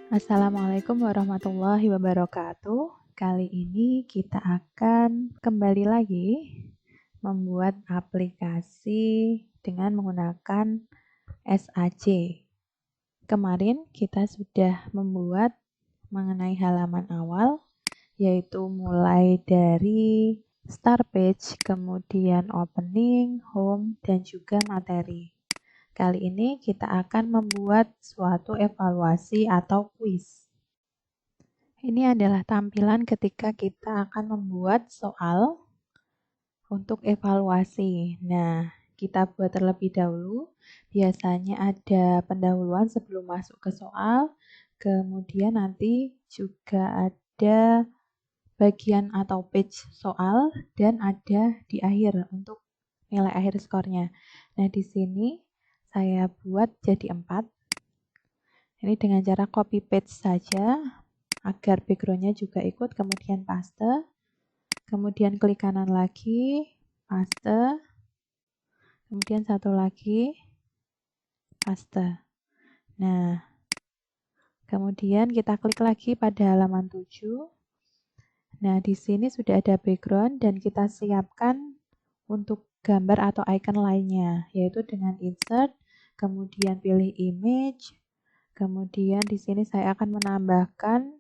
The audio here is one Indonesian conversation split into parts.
Assalamualaikum warahmatullahi wabarakatuh. Kali ini kita akan kembali lagi membuat aplikasi dengan menggunakan SAC. Kemarin kita sudah membuat mengenai halaman awal, yaitu mulai dari start page, kemudian opening, home, dan juga materi. Kali ini kita akan membuat suatu evaluasi atau kuis. Ini adalah tampilan ketika kita akan membuat soal untuk evaluasi. Nah, kita buat terlebih dahulu. Biasanya ada pendahuluan sebelum masuk ke soal. Kemudian nanti juga ada bagian atau page soal dan ada di akhir untuk nilai akhir skornya. Nah, di sini saya buat jadi 4. Ini dengan cara copy paste saja agar backgroundnya juga ikut, kemudian paste, kemudian klik kanan lagi, paste, kemudian satu lagi, paste. Nah, kemudian kita klik lagi pada halaman 7. Nah, di sini sudah ada background dan kita siapkan untuk gambar atau icon lainnya, yaitu dengan insert, kemudian pilih image, kemudian di sini saya akan menambahkan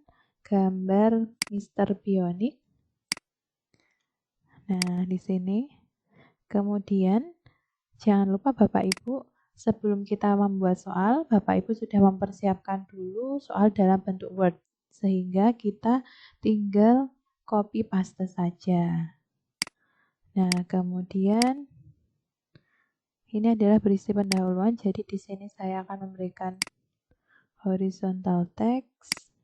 gambar Mr. Bionic. Nah, di sini. Kemudian, jangan lupa Bapak Ibu, sebelum kita membuat soal, Bapak Ibu sudah mempersiapkan dulu soal dalam bentuk Word, sehingga kita tinggal copy paste saja. Nah, kemudian ini adalah berisi pendahuluan, jadi di sini saya akan memberikan horizontal text.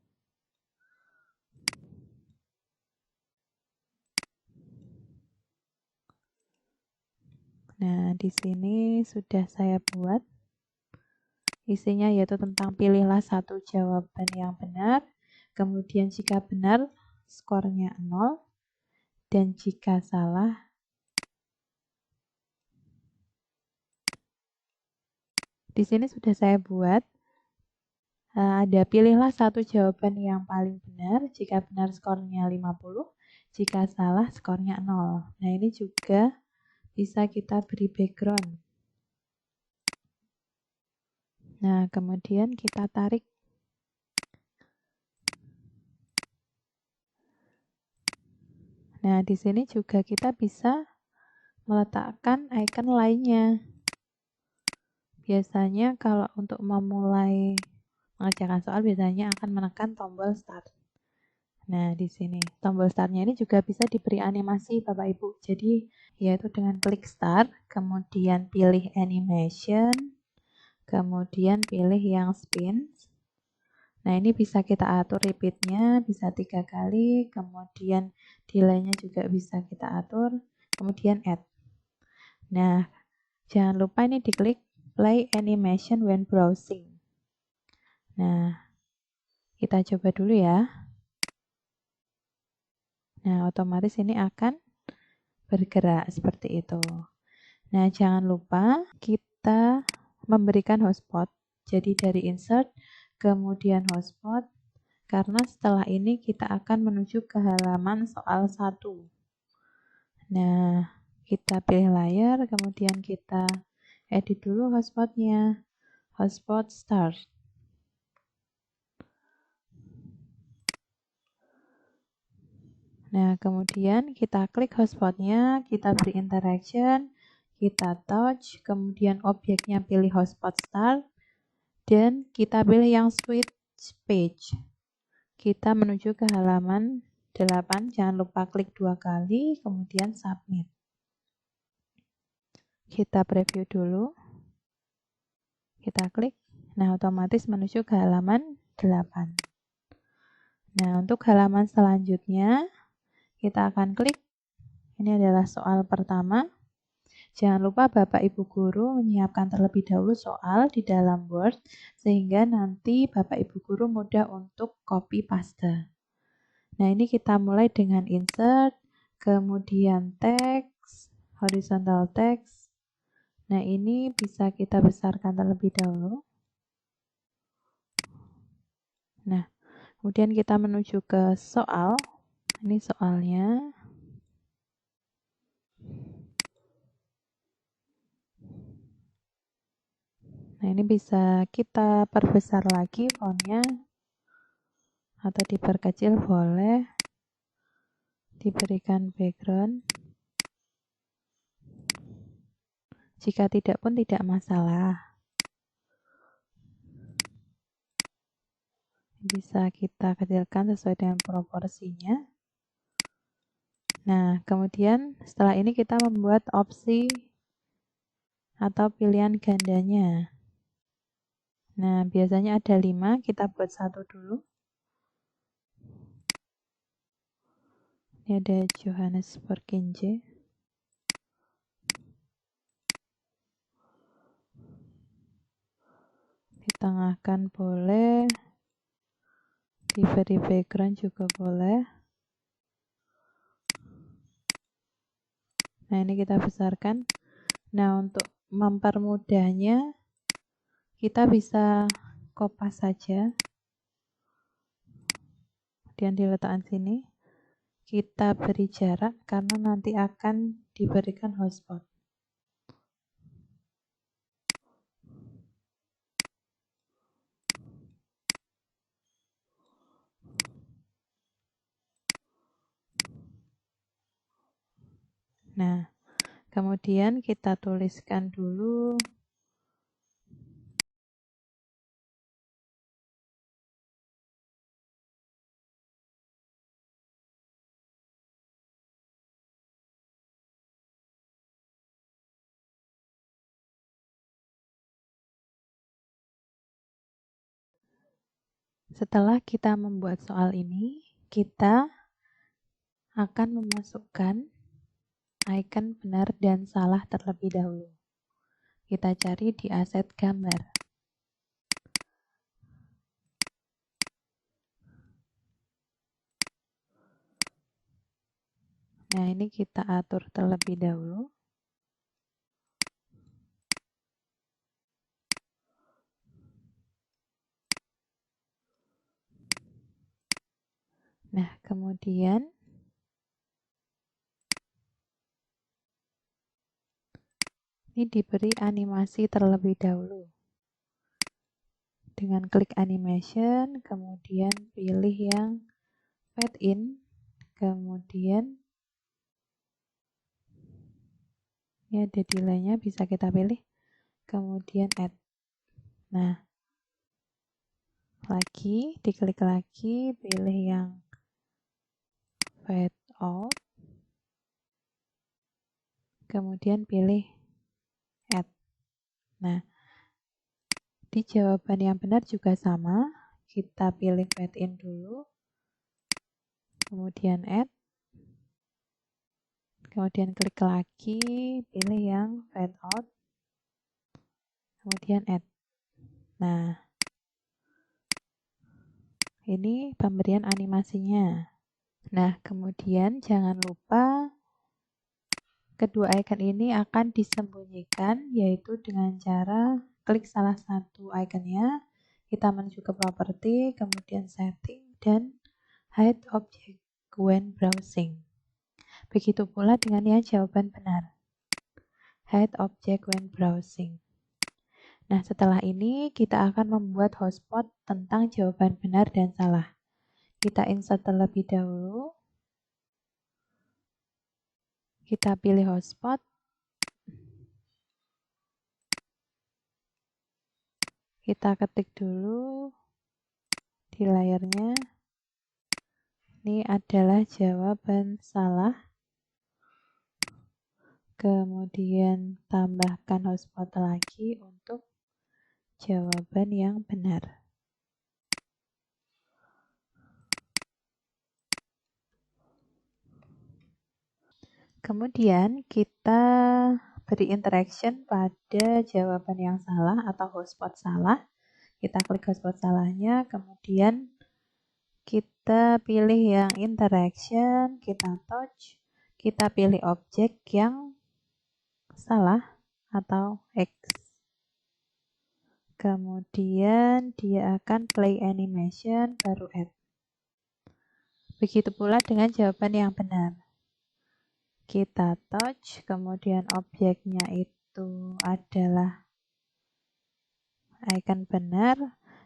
Nah, di sini sudah saya buat. Isinya yaitu tentang pilihlah satu jawaban yang benar, kemudian jika benar skornya 0, dan jika salah di sini sudah saya buat. Ada pilihlah satu jawaban yang paling benar, jika benar skornya 50, jika salah skornya 0. Nah, ini juga bisa kita beri background. Nah, kemudian kita tarik. Nah, di sini juga kita bisa meletakkan icon lainnya. Biasanya kalau untuk memulai mengerjakan soal biasanya akan menekan tombol start. Nah, di sini tombol startnya ini juga bisa diberi animasi Bapak Ibu. Jadi, yaitu dengan klik start, kemudian pilih animation, kemudian pilih yang spin. Nah, ini bisa kita atur repeatnya, bisa 3 kali, kemudian delay-nya juga bisa kita atur, kemudian add. Nah, jangan lupa ini diklik play animation when browsing. Nah, kita coba dulu ya. Nah, otomatis ini akan bergerak seperti itu. Nah, jangan lupa kita memberikan hotspot. Jadi dari insert, kemudian hotspot, karena setelah ini kita akan menuju ke halaman soal 1. Nah, kita pilih layar, kemudian kita edit dulu hotspotnya. Hotspot start. Nah, kemudian kita klik hotspotnya, kita beri interaction, kita touch, kemudian objeknya pilih hotspot start, dan kita pilih yang switch page. Kita menuju ke halaman 8, jangan lupa klik 2 kali, kemudian submit. Kita preview dulu. Kita klik, nah otomatis menuju ke halaman 8. Nah, untuk halaman selanjutnya, kita akan klik, ini adalah soal pertama. Jangan lupa Bapak Ibu Guru menyiapkan terlebih dahulu soal di dalam Word, sehingga nanti Bapak Ibu Guru mudah untuk copy paste. Nah, ini kita mulai dengan insert, kemudian teks, horizontal text. Nah, ini bisa kita besarkan terlebih dahulu. Nah, kemudian kita menuju ke soal. Ini soalnya. Nah, ini bisa kita perbesar lagi fontnya atau diperkecil boleh, diberikan background. Jika tidak pun tidak masalah. Bisa kita kecilkan sesuai dengan proporsinya. Nah, kemudian setelah ini kita membuat opsi atau pilihan gandanya. Nah, biasanya ada 5, kita buat 1 dulu. Ini ada Johannes Perkinje. Ditengahkan boleh, diberi background juga boleh. Nah, ini kita besarkan. Nah, untuk mempermudahnya, kita bisa kopas saja. Kemudian diletakkan sini. Kita beri jarak karena nanti akan diberikan hotspot. Nah, kemudian kita tuliskan dulu setelah kita membuat soal ini, kita akan memasukkan icon benar dan salah terlebih dahulu. Kita cari di aset gambar. Nah, ini kita atur terlebih dahulu. Nah, kemudian ini diberi animasi terlebih dahulu. Dengan klik animation, kemudian pilih yang fade in, kemudian ini ada delay-nya, bisa kita pilih, kemudian add. Nah, lagi, diklik lagi, pilih yang fade out, kemudian pilih add. Nah, di jawaban yang benar juga sama, kita pilih fade in dulu, kemudian add, kemudian klik lagi, pilih yang fade out, kemudian add. Nah, ini pemberian animasinya. Nah, kemudian jangan lupa kedua icon ini akan disembunyikan, yaitu dengan cara klik salah satu iconnya, kita menuju ke properti, kemudian setting, dan hide object when browsing. Begitu pula dengan yang jawaban benar. Hide object when browsing. Nah, setelah ini kita akan membuat hotspot tentang jawaban benar dan salah. Kita insert terlebih dahulu. Kita pilih hotspot. Kita ketik dulu di layarnya. Ini adalah jawaban salah. Kemudian tambahkan hotspot lagi untuk jawaban yang benar. Kemudian kita beri interaction pada jawaban yang salah atau hotspot salah. Kita klik hotspot salahnya, kemudian kita pilih yang interaction, kita touch, kita pilih objek yang salah atau X. Kemudian dia akan play animation, baru add. Begitu pula dengan jawaban yang benar. Kita touch, kemudian objeknya itu adalah icon benar,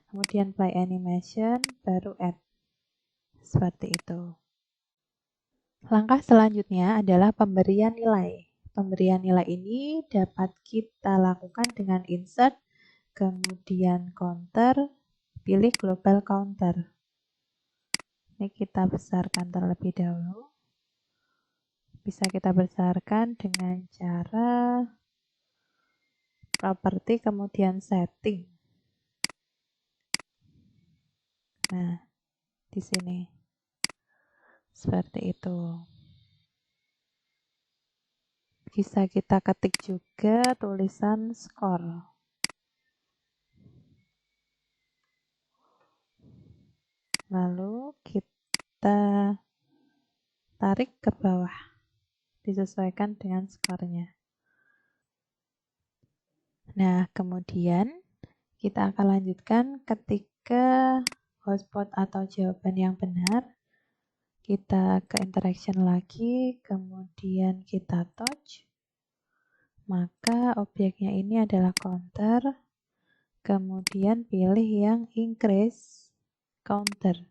kemudian play animation, baru add. Seperti itu. Langkah selanjutnya adalah pemberian nilai. Pemberian nilai ini dapat kita lakukan dengan insert, kemudian counter, pilih global counter. Ini kita besarkan terlebih dahulu. Bisa kita besarkan dengan cara properti kemudian setting. Nah, di sini. Seperti itu. Bisa kita ketik juga tulisan score. Lalu kita tarik ke bawah, disesuaikan dengan skornya. Nah, kemudian kita akan lanjutkan ketika hotspot atau jawaban yang benar. Kita ke interaction lagi, kemudian kita touch. Maka objeknya ini adalah counter. Kemudian pilih yang increase counter.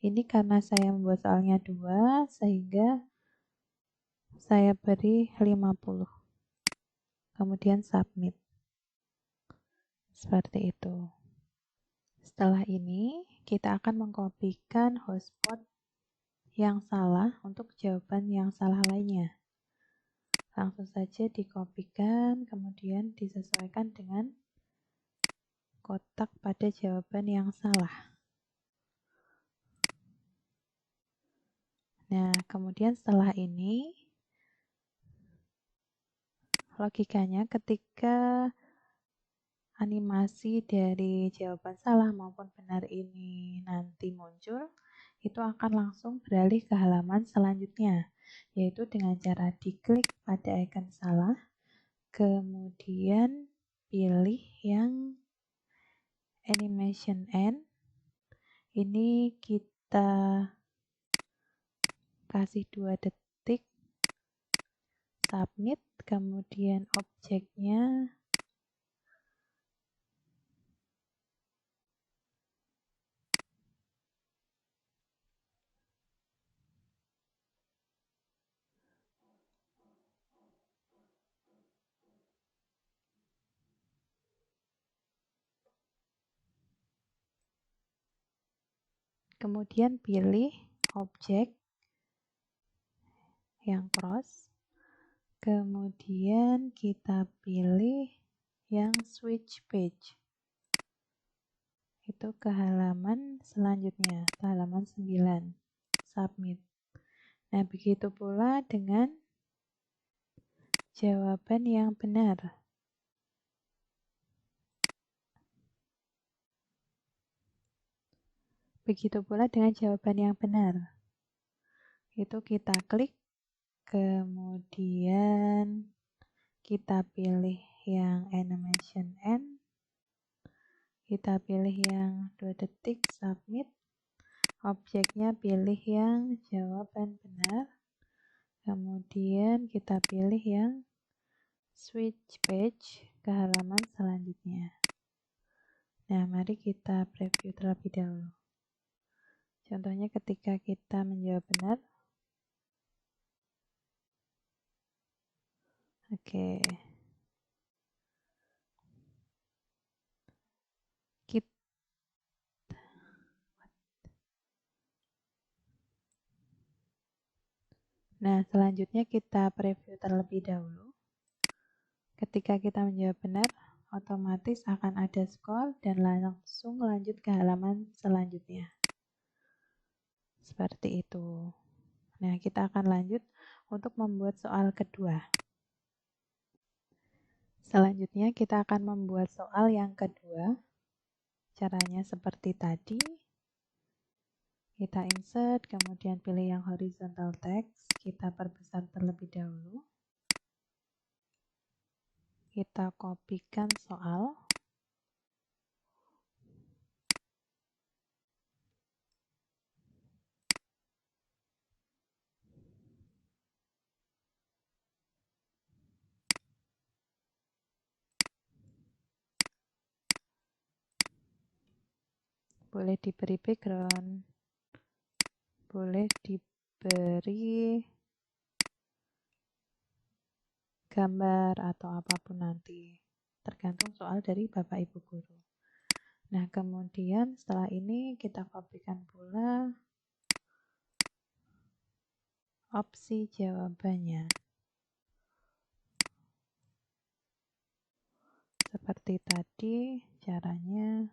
Ini karena saya membuat soalnya 2, sehingga saya beri 50. Kemudian submit. Seperti itu. Setelah ini, kita akan mengkopikan hotspot yang salah untuk jawaban yang salah lainnya. Langsung saja dikopikan, kemudian disesuaikan dengan kotak pada jawaban yang salah. Nah, kemudian setelah ini, logikanya ketika animasi dari jawaban salah maupun benar ini nanti muncul, itu akan langsung beralih ke halaman selanjutnya, yaitu dengan cara diklik pada icon salah, kemudian pilih yang animation end. Ini kita kasih 2 detik, submit, kemudian objeknya kemudian pilih objek yang cross, kemudian kita pilih yang switch page, itu ke halaman selanjutnya, ke halaman 9, submit. Nah, begitu pula dengan jawaban yang benar. Begitu pula dengan jawaban yang benar. Itu kita klik, kemudian kita pilih yang animation end, kita pilih yang 2 detik, submit, objeknya pilih yang jawaban benar, kemudian kita pilih yang switch page ke halaman selanjutnya. Nah, mari kita preview terlebih dahulu. Contohnya ketika kita menjawab benar. Oke. Nah, selanjutnya kita preview terlebih dahulu. Ketika kita menjawab benar, otomatis akan ada skor dan langsung lanjut ke halaman selanjutnya. Seperti itu. Nah, kita akan lanjut untuk membuat soal kedua. Selanjutnya kita akan membuat soal yang kedua. Caranya seperti tadi. Kita insert, kemudian pilih yang horizontal text. Kita perbesar terlebih dahulu. Kita kopikan soal. boleh diberi background, boleh diberi gambar atau apapun nanti, tergantung soal dari Bapak Ibu Guru. Nah, kemudian setelah ini kita kopikan pula opsi jawabannya. Seperti tadi caranya.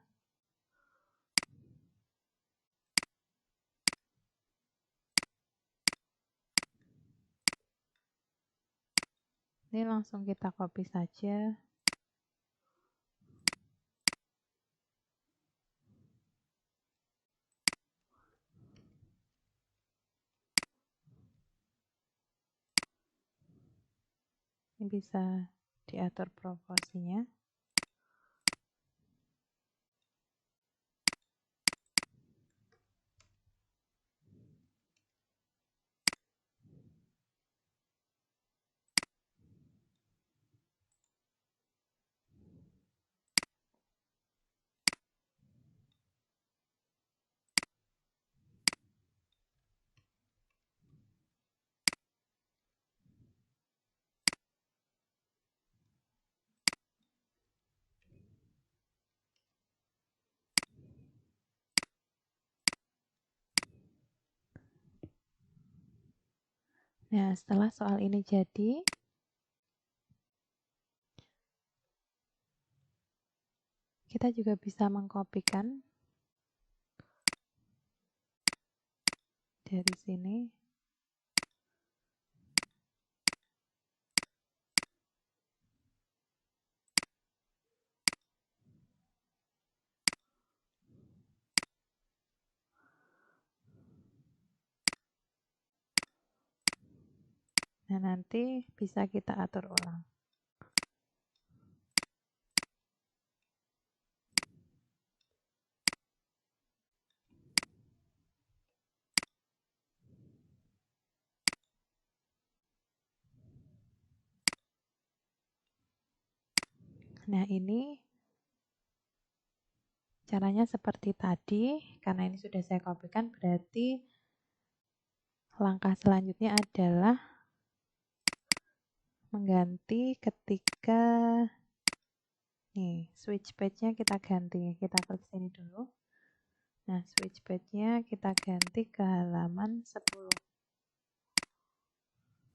Ini langsung kita copy saja. Ini bisa diatur proporsinya. Nah, setelah soal ini jadi, kita juga bisa mengkopikan dari sini. Nah, nanti bisa kita atur ulang. Nah, ini caranya seperti tadi. Karena ini sudah saya kopikan, berarti langkah selanjutnya adalah mengganti ketika nih switch page-nya kita ganti. Kita klik sini dulu. Nah, switch page-nya kita ganti ke halaman 10.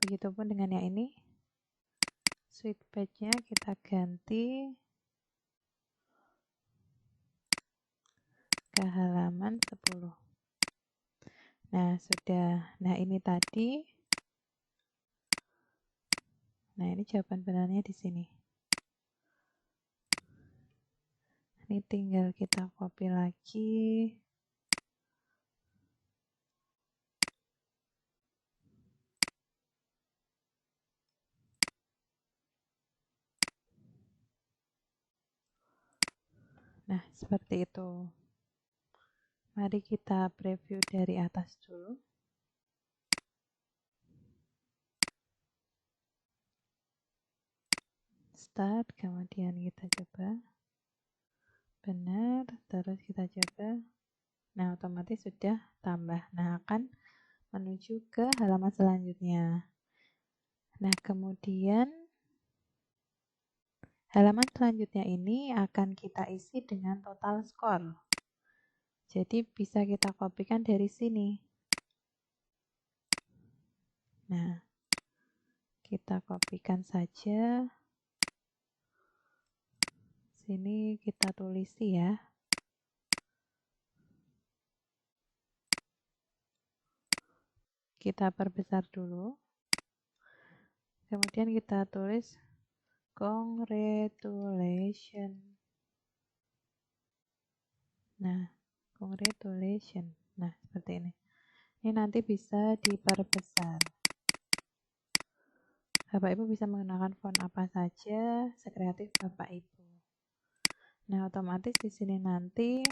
Begitupun dengan yang ini. Switch page-nya kita ganti ke halaman 10. Nah, sudah. Nah, ini tadi. Nah, ini jawaban benarnya di sini. Ini tinggal kita copy lagi. Nah, seperti itu. Mari kita preview dari atas dulu. Start, kemudian kita coba. Benar, terus kita coba. Nah, otomatis sudah tambah. Nah, akan menuju ke halaman selanjutnya. Nah, kemudian halaman selanjutnya ini akan kita isi dengan total skor. Jadi bisa kita kopikan dari sini. Nah, kita kopikan saja. Sini kita tulisi ya. Kita perbesar dulu. Kemudian kita tulis congratulations. Nah, congratulations. Nah, seperti ini. Ini nanti bisa diperbesar. Bapak Ibu bisa menggunakan font apa saja, sekreatif Bapak Ibu. Nah, otomatis di sini nanti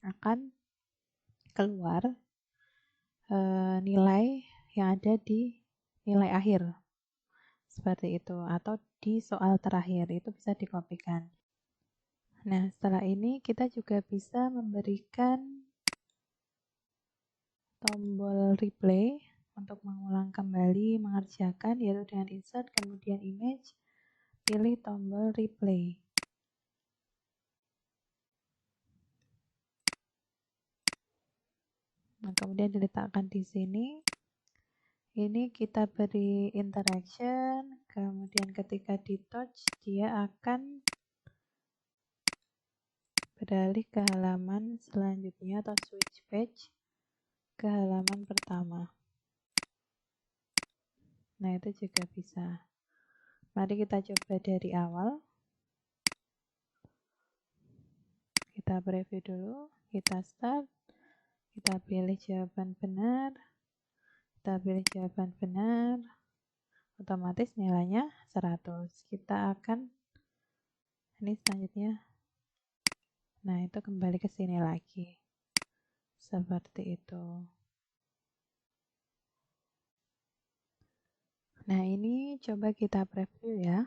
akan keluar nilai yang ada di nilai akhir. Seperti itu, atau di soal terakhir itu bisa dikopikan. Nah, setelah ini kita juga bisa memberikan tombol replay untuk mengulang kembali mengerjakan, yaitu dengan insert, kemudian image, pilih tombol replay. Nah, kemudian diletakkan di sini. Ini kita beri interaction, kemudian ketika di touch dia akan beralih ke halaman selanjutnya atau switch page ke halaman pertama. Nah, itu juga bisa. Mari kita coba dari awal. Kita preview dulu, kita start, kita pilih jawaban benar, otomatis nilainya 100. Kita akan, ini selanjutnya, nah itu kembali ke sini lagi. Seperti itu. Nah, ini coba kita preview ya.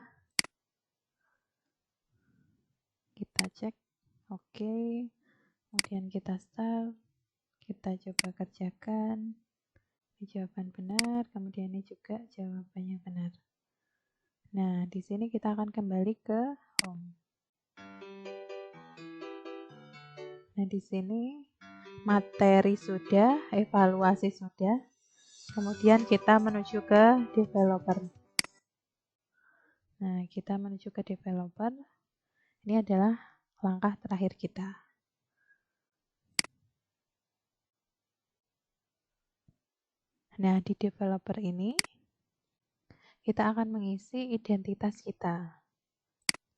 Kita cek, oke. Kemudian kita start, kita coba kerjakan. Ini jawaban benar, kemudian ini juga jawabannya benar. Nah, di sini kita akan kembali ke home. Nah, di sini materi sudah, evaluasi sudah. Kemudian kita menuju ke developer. Nah, kita menuju ke developer. Ini adalah langkah terakhir kita. Nah, di developer ini kita akan mengisi identitas kita.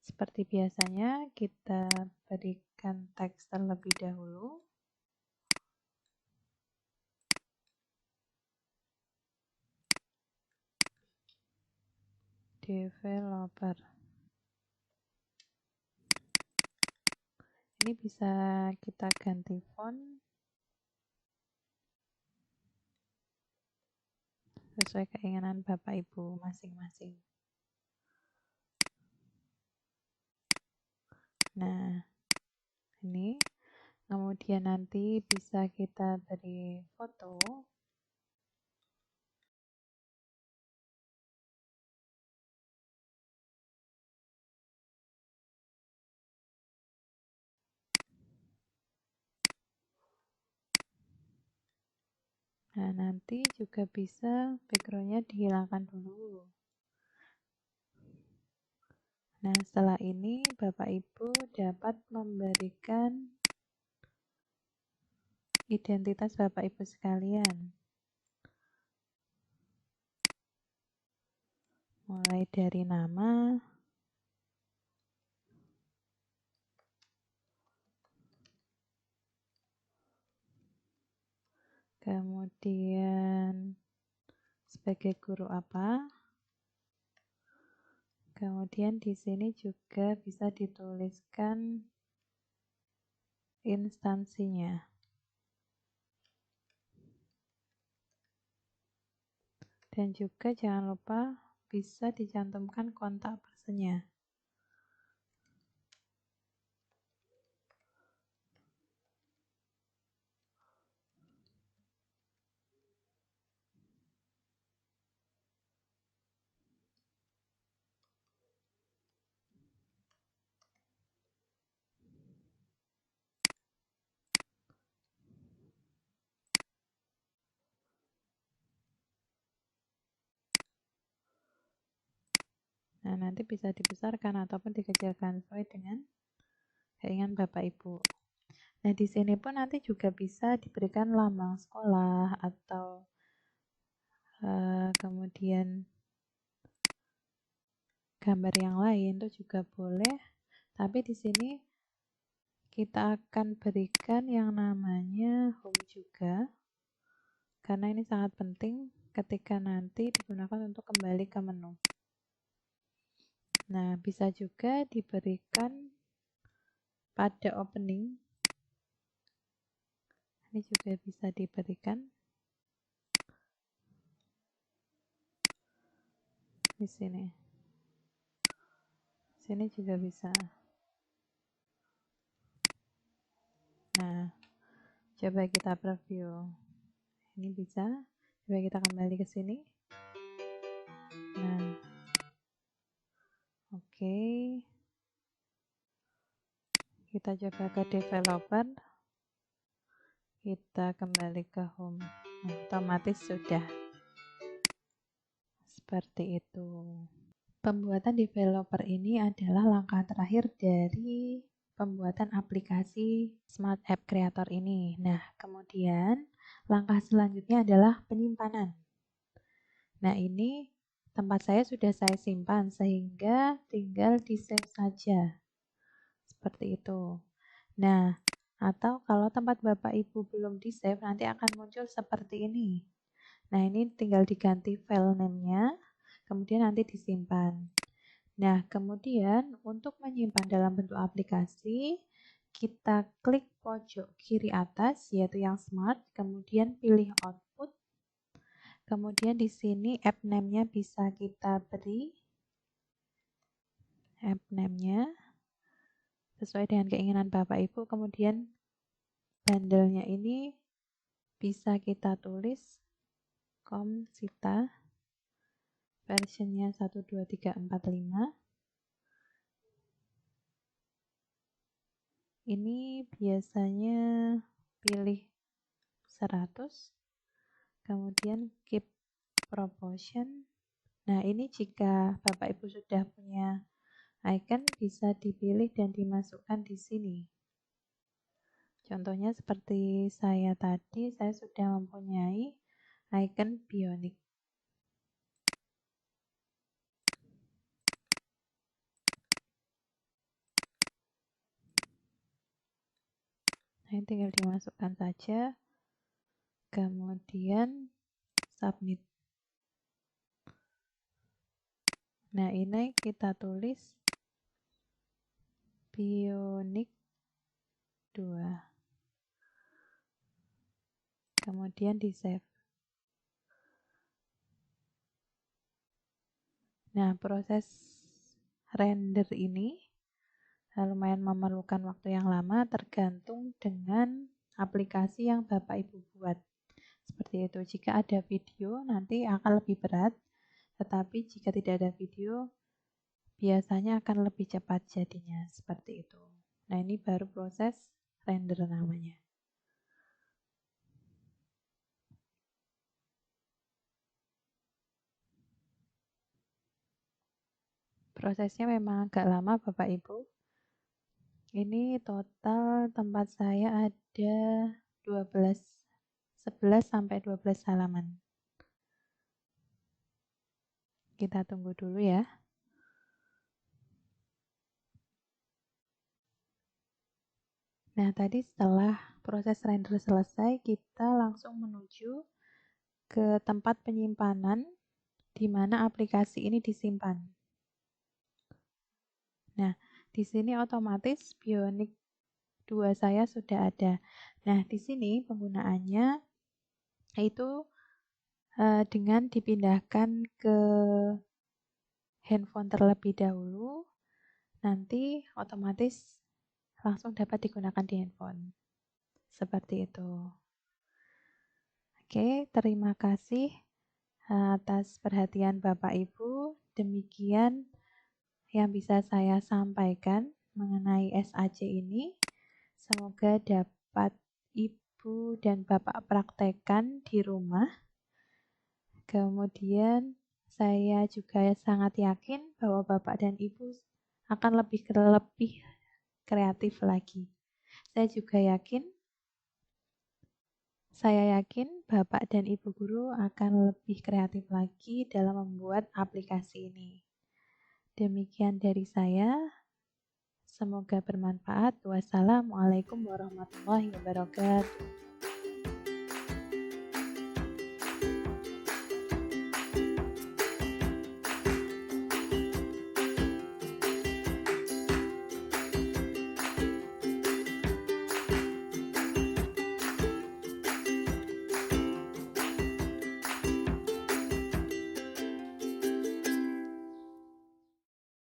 Seperti biasanya, kita berikan teks terlebih dahulu. Developer. Ini bisa kita ganti font sesuai keinginan Bapak Ibu masing-masing. Nah, ini kemudian nanti bisa kita beri foto. Nah, nanti juga bisa backgroundnya dihilangkan dulu. Nah, setelah ini Bapak Ibu dapat memberikan identitas Bapak Ibu sekalian. Mulai dari nama, kemudian sebagai guru apa, kemudian di sini juga bisa dituliskan instansinya. Dan juga jangan lupa bisa dicantumkan kontak personnya. Nah, nanti bisa dibesarkan ataupun dikecilkan sesuai dengan keinginan Bapak Ibu. Nah, di sini pun nanti juga bisa diberikan lambang sekolah atau kemudian gambar yang lain itu juga boleh. Tapi di sini kita akan berikan yang namanya home juga, karena ini sangat penting ketika nanti digunakan untuk kembali ke menu. Nah, bisa juga diberikan pada opening. Ini juga bisa diberikan di sini. Sini juga bisa. Nah, coba kita preview. Ini bisa. Coba kita kembali ke sini. Nah, oke. Kita coba ke developer. Kita kembali ke home. Nah, otomatis sudah seperti itu. Pembuatan developer ini adalah langkah terakhir dari pembuatan aplikasi Smart App Creator ini. Nah, kemudian langkah selanjutnya adalah penyimpanan. Nah, ini tempat saya sudah saya simpan sehingga tinggal di save saja. Seperti itu. Nah, atau kalau tempat Bapak Ibu belum di save, nanti akan muncul seperti ini. Nah, ini tinggal diganti file name-nya, kemudian nanti disimpan. Nah, kemudian untuk menyimpan dalam bentuk aplikasi, kita klik pojok kiri atas, yaitu yang Smart, kemudian pilih Output. Kemudian di sini app name-nya bisa kita beri app name-nya sesuai dengan keinginan Bapak Ibu. Kemudian bundle-nya ini bisa kita tulis Comsita versionnya 12345. Ini biasanya pilih 100, kemudian keep proportion. Nah, ini jika Bapak Ibu sudah punya icon, bisa dipilih dan dimasukkan di sini. Contohnya seperti saya tadi, saya sudah mempunyai icon Bionic. Nah, ini tinggal dimasukkan saja, kemudian submit. Nah, ini kita tulis Bionic 2. Kemudian di save. Nah, proses render ini lumayan memerlukan waktu yang lama tergantung dengan aplikasi yang Bapak Ibu buat. Seperti itu. Jika ada video nanti akan lebih berat, tetapi jika tidak ada video biasanya akan lebih cepat jadinya. Seperti itu. Nah, ini baru proses render namanya. Prosesnya memang agak lama Bapak Ibu. Ini total tempat saya ada 11 sampai 12 halaman. Kita tunggu dulu ya. Nah, tadi setelah proses render selesai, kita langsung menuju ke tempat penyimpanan di mana aplikasi ini disimpan. Nah, di sini otomatis Bionic 2 saya sudah ada. Nah, di sini penggunaannya itu dengan dipindahkan ke handphone terlebih dahulu, nanti otomatis langsung dapat digunakan di handphone. Seperti itu. Oke, terima kasih atas perhatian Bapak Ibu. Demikian yang bisa saya sampaikan mengenai SAC ini. Semoga dapat Ibu dan Bapak praktekkan di rumah. Kemudian saya juga sangat yakin bahwa Bapak dan Ibu akan lebih kreatif lagi. Saya yakin Bapak dan Ibu guru akan lebih kreatif lagi dalam membuat aplikasi ini. Demikian dari saya. Semoga bermanfaat. Wassalamualaikum warahmatullahi wabarakatuh.